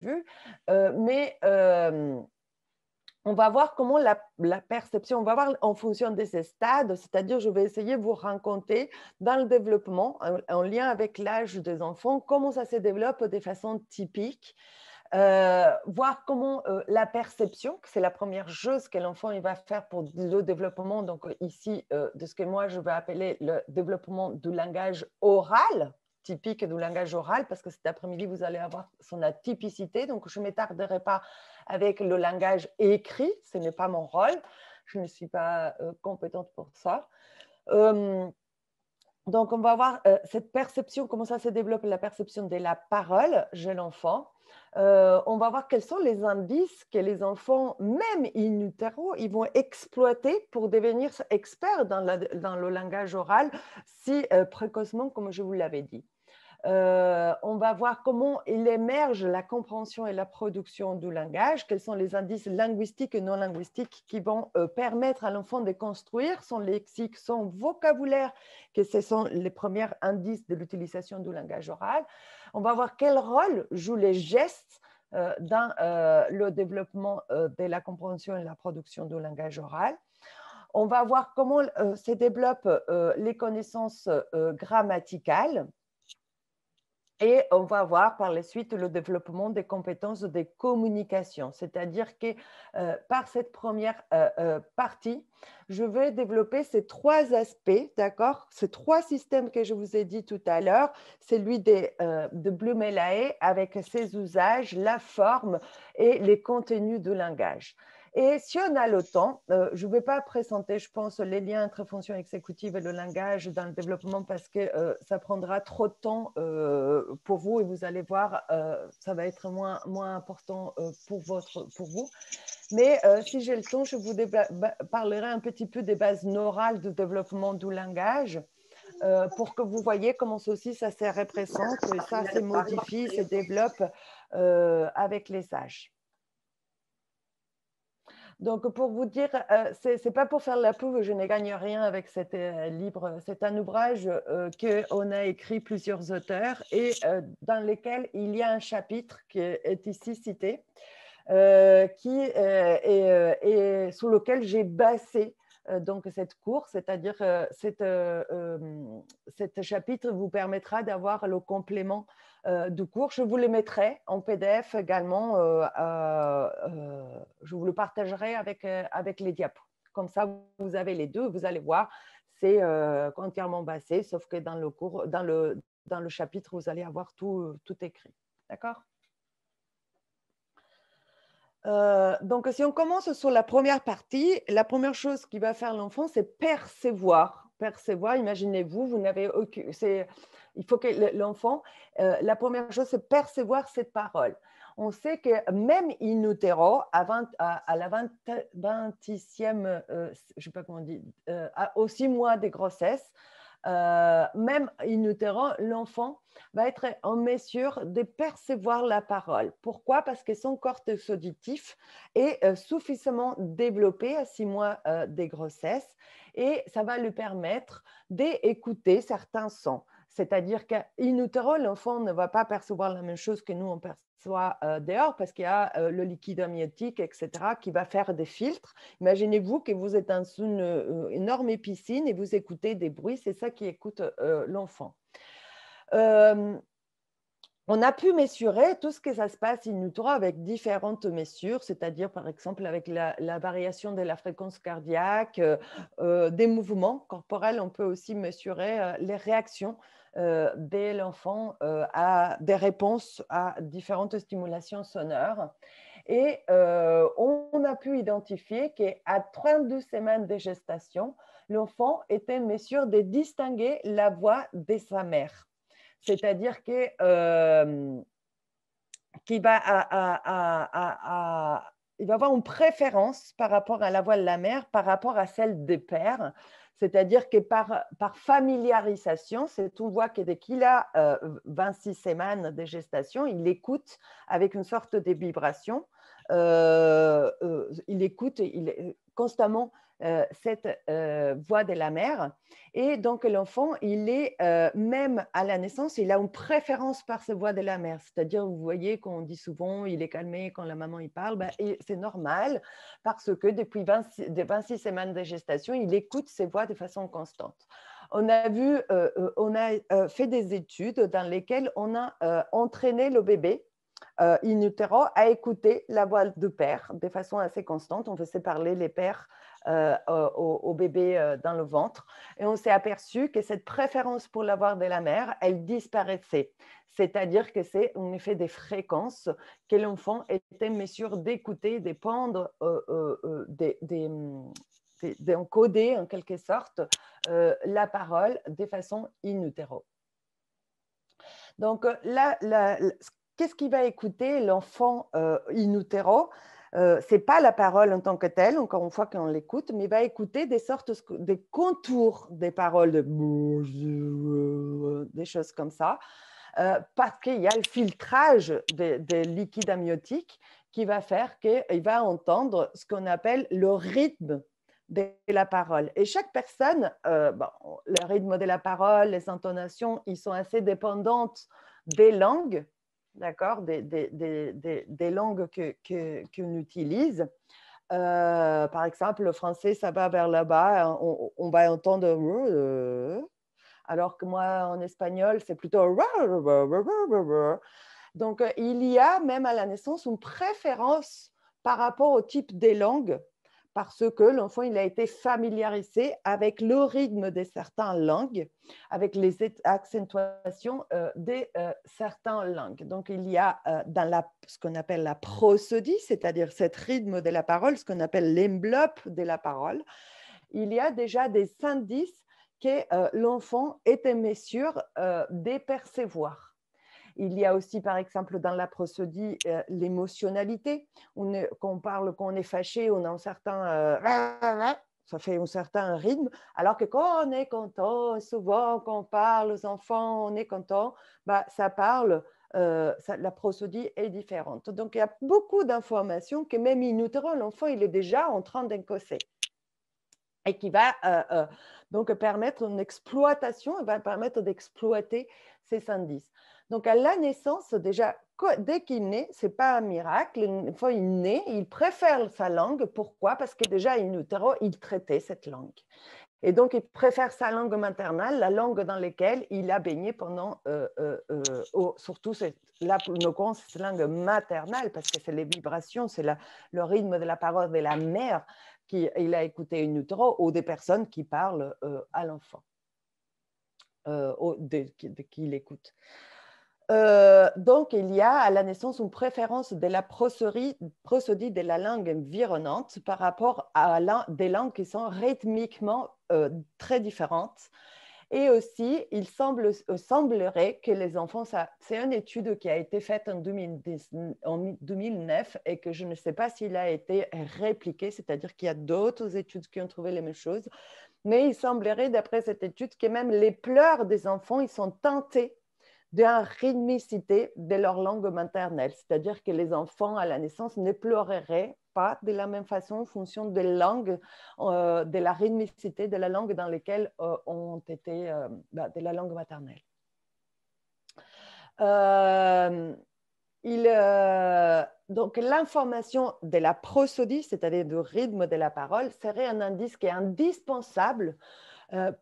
vu, mais on va voir comment la perception, on va voir en fonction de ces stades, c'est-à-dire je vais essayer de vous raconter dans le développement, en lien avec l'âge des enfants, comment ça se développe de façon typique, voir comment la perception, c'est la première chose que l'enfant il va faire pour le développement, donc ici, de ce que moi je vais appeler le développement du langage oral, typique du langage oral, parce que cet après-midi, vous allez avoir son atypicité, donc je ne m'attarderai pas avec le langage écrit, ce n'est pas mon rôle, je ne suis pas compétente pour ça. Donc, on va voir cette perception, comment ça se développe, la perception de la parole chez l'enfant. On va voir quels sont les indices que les enfants, même in utero, ils vont exploiter pour devenir experts dans le langage oral si précocement, comme je vous l'avais dit. On va voir comment il émerge la compréhension et la production du langage, quels sont les indices linguistiques et non linguistiques qui vont permettre à l'enfant de construire son lexique, son vocabulaire, que ce sont les premiers indices de l'utilisation du langage oral. On va voir quel rôle jouent les gestes dans le développement de la compréhension et la production du langage oral. On va voir comment se développent les connaissances grammaticales. Et on va voir par la suite le développement des compétences de communication, c'est-à-dire que par cette première partie, je vais développer ces trois aspects, d'accord? Ces trois systèmes que je vous ai dit tout à l'heure, celui de Blumelae avec ses usages, la forme et les contenus du langage. Et si on a le temps, je ne vais pas présenter, je pense, les liens entre fonction exécutive et le langage dans le développement parce que ça prendra trop de temps pour vous et vous allez voir, ça va être moins important pour vous. Mais si j'ai le temps, je vous parlerai un petit peu des bases neurales du développement du langage pour que vous voyez comment ceci, ça se représente, ça se modifie, se développe avec les âges. Donc, pour vous dire, ce n'est pas pour faire la pub, je ne gagne rien avec cet livre. C'est un ouvrage qu'on a écrit plusieurs auteurs et dans lequel il y a un chapitre qui est ici cité, et sur lequel j'ai basé donc cette course, c'est-à-dire cet chapitre vous permettra d'avoir le complément du cours. Je vous le mettrai en PDF également, je vous le partagerai avec les diapos. Comme ça, vous avez les deux, vous allez voir, c'est entièrement basé, sauf que dans le cours, dans le chapitre, vous allez avoir tout écrit. D'accord ? Donc, si on commence sur la première partie, la première chose qui va faire l'enfant, c'est percevoir. Percevoir, imaginez-vous, vous n'avez aucune. Il faut que l'enfant, la première chose, c'est percevoir cette parole. On sait que même in utero, à la 20e, je ne sais pas comment on dit, aux 6 mois de grossesse, même in utero, l'enfant va être en mesure de percevoir la parole. Pourquoi? Parce que son cortex auditif est suffisamment développé à 6 mois de grossesse et ça va lui permettre d'écouter certains sons. C'est-à-dire qu'in utero, l'enfant ne va pas percevoir la même chose que nous, on perçoit dehors parce qu'il y a le liquide amniotique, etc., qui va faire des filtres. Imaginez-vous que vous êtes dans une énorme piscine et vous écoutez des bruits, c'est ça qui écoute l'enfant. On a pu mesurer tout ce que ça se passe in utero avec différentes mesures, c'est-à-dire par exemple avec la variation de la fréquence cardiaque, des mouvements corporels. On peut aussi mesurer les réactions de l'enfant à des réponses à différentes stimulations sonores. Et on a pu identifier qu'à 32 semaines de gestation, l'enfant était en mesure de distinguer la voix de sa mère. C'est-à-dire qu'il va avoir une préférence par rapport à la voix de la mère, par rapport à celle des pères. C'est-à-dire que par familiarisation, on voit que dès qu'il a 26 semaines de gestation, il écoute avec une sorte de vibration. Il écoute constamment cette voix de la mère. Et donc, l'enfant, il est, même à la naissance, il a une préférence par cette voix de la mère. C'est-à-dire, vous voyez qu'on dit souvent, il est calmé quand la maman il parle, ben, et c'est normal parce que depuis 26 semaines de gestation, il écoute ses voix de façon constante. On a fait des études dans lesquelles on a entraîné le bébé in utero à écouter la voix du père de façon assez constante. On faisait parler les pères au bébé dans le ventre et on s'est aperçu que cette préférence pour la voix de la mère, elle disparaissait. C'est-à-dire que c'est un effet des fréquences que l'enfant était en mesure d'écouter, d'épandre, d'encoder en quelque sorte la parole de façon in utero. Donc là, qu'est-ce qu'il va écouter l'enfant in utero? Ce n'est pas la parole en tant que telle, encore une fois qu'on l'écoute, mais il va écouter des contours des paroles, des choses comme ça, parce qu'il y a le filtrage des liquides amniotiques qui va faire qu'il va entendre ce qu'on appelle le rythme de la parole. Et chaque personne, le rythme de la parole, les intonations, ils sont assez dépendantes des langues, d'accord, des langues qu'on utilise. Par exemple, le français, ça va vers là-bas, on va entendre alors que moi, en espagnol, c'est plutôt. Donc, il y a même à la naissance une préférence par rapport au type des langues parce que l'enfant il a été familiarisé avec le rythme de certaines langues, avec les accentuations de certaines langues. Donc, il y a dans ce qu'on appelle la prosodie, c'est-à-dire ce rythme de la parole, ce qu'on appelle l'enveloppe de la parole, il y a déjà des indices que l'enfant est en mesure de percevoir. Il y a aussi, par exemple, dans la prosodie, l'émotionnalité. Quand on parle, quand on est fâché, on a un certain ça fait un certain rythme, alors que quand on est content, souvent quand on parle aux enfants, on est content, bah, ça parle, la prosodie est différente. Donc, il y a beaucoup d'informations que même in utero, l'enfant, il est déjà en train d'encosser et qui va donc permettre une exploitation, va permettre d'exploiter ces indices. Donc, à la naissance, déjà, dès qu'il naît, ce n'est pas un miracle. Une fois il naît, il préfère sa langue. Pourquoi? Parce que déjà, in utero, il traitait cette langue. Et donc, il préfère sa langue maternelle, la langue dans laquelle il a baigné pendant, surtout, là, pour nos comptes, c'est la langue maternelle, parce que c'est les vibrations, c'est le rythme de la parole de la mère qu'il a écouté in utero, ou des personnes qui parlent à l'enfant, qui l'écoutent. Donc, il y a à la naissance une préférence de la prosodie de la langue environnante par rapport à des langues qui sont rythmiquement très différentes. Et aussi, il semblerait que les enfants, c'est une étude qui a été faite en 2009 et que je ne sais pas s'il a été répliqué, c'est-à-dire qu'il y a d'autres études qui ont trouvé les mêmes choses, mais il semblerait, d'après cette étude, que même les pleurs des enfants, ils sont tentés de la rythmicité de leur langue maternelle, c'est-à-dire que les enfants à la naissance ne pleureraient pas de la même façon en fonction de la rythmicité de la langue dans laquelle ont été de la langue maternelle. Donc, l'information de la prosodie, c'est-à-dire du rythme de la parole, serait un indice qui est indispensable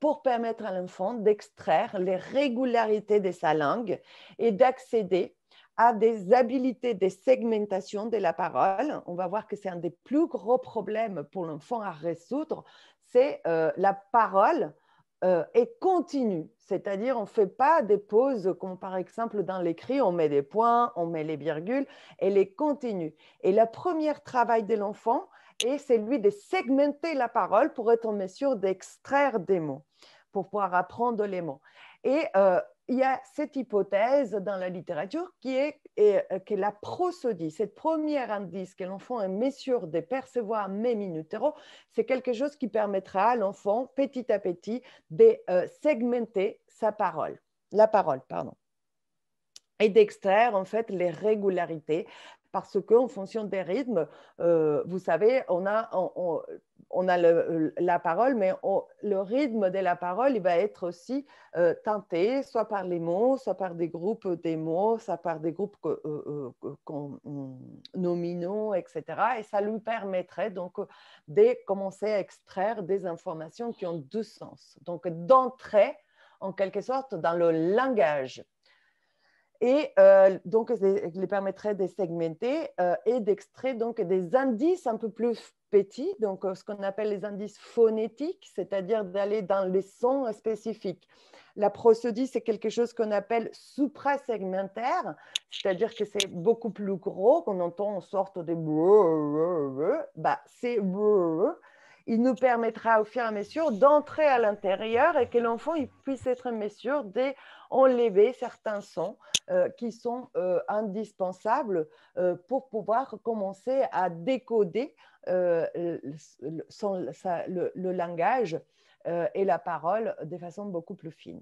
pour permettre à l'enfant d'extraire les régularités de sa langue et d'accéder à des habiletés de segmentation de la parole. On va voir que c'est un des plus gros problèmes pour l'enfant à résoudre, c'est la parole est continue, c'est-à-dire on ne fait pas des pauses comme par exemple dans l'écrit, on met des points, on met les virgules, elle est continue. Et le premier travail de l'enfant, et c'est lui de segmenter la parole pour être en mesure d'extraire des mots, pour pouvoir apprendre les mots. Et il y a cette hypothèse dans la littérature qui est que la prosodie, cette première indice que l'enfant est en mesure de percevoir même in utero, c'est quelque chose qui permettra à l'enfant, petit à petit, de segmenter la parole, et d'extraire en fait les régularités parce qu'en fonction des rythmes, vous savez, on a la parole, mais le rythme de la parole, il va être aussi teinté, soit par les mots, soit par des groupes des mots, soit par des groupes nominaux, etc. Et ça lui permettrait donc de commencer à extraire des informations qui ont du sens. Donc, d'entrer, en quelque sorte, dans le langage. Et donc, les permettrait de segmenter et d'extraire donc des indices un peu plus petits, donc ce qu'on appelle les indices phonétiques, c'est-à-dire d'aller dans les sons spécifiques. La prosodie, c'est quelque chose qu'on appelle suprasegmentaire, c'est-à-dire que c'est beaucoup plus gros, qu'on entend en sorte de c'est il nous permettra au fur et à mesure d'entrer à l'intérieur et que l'enfant puisse être en mesure d'enlever certains sons qui sont indispensables pour pouvoir commencer à décoder le langage et la parole de façon beaucoup plus fine.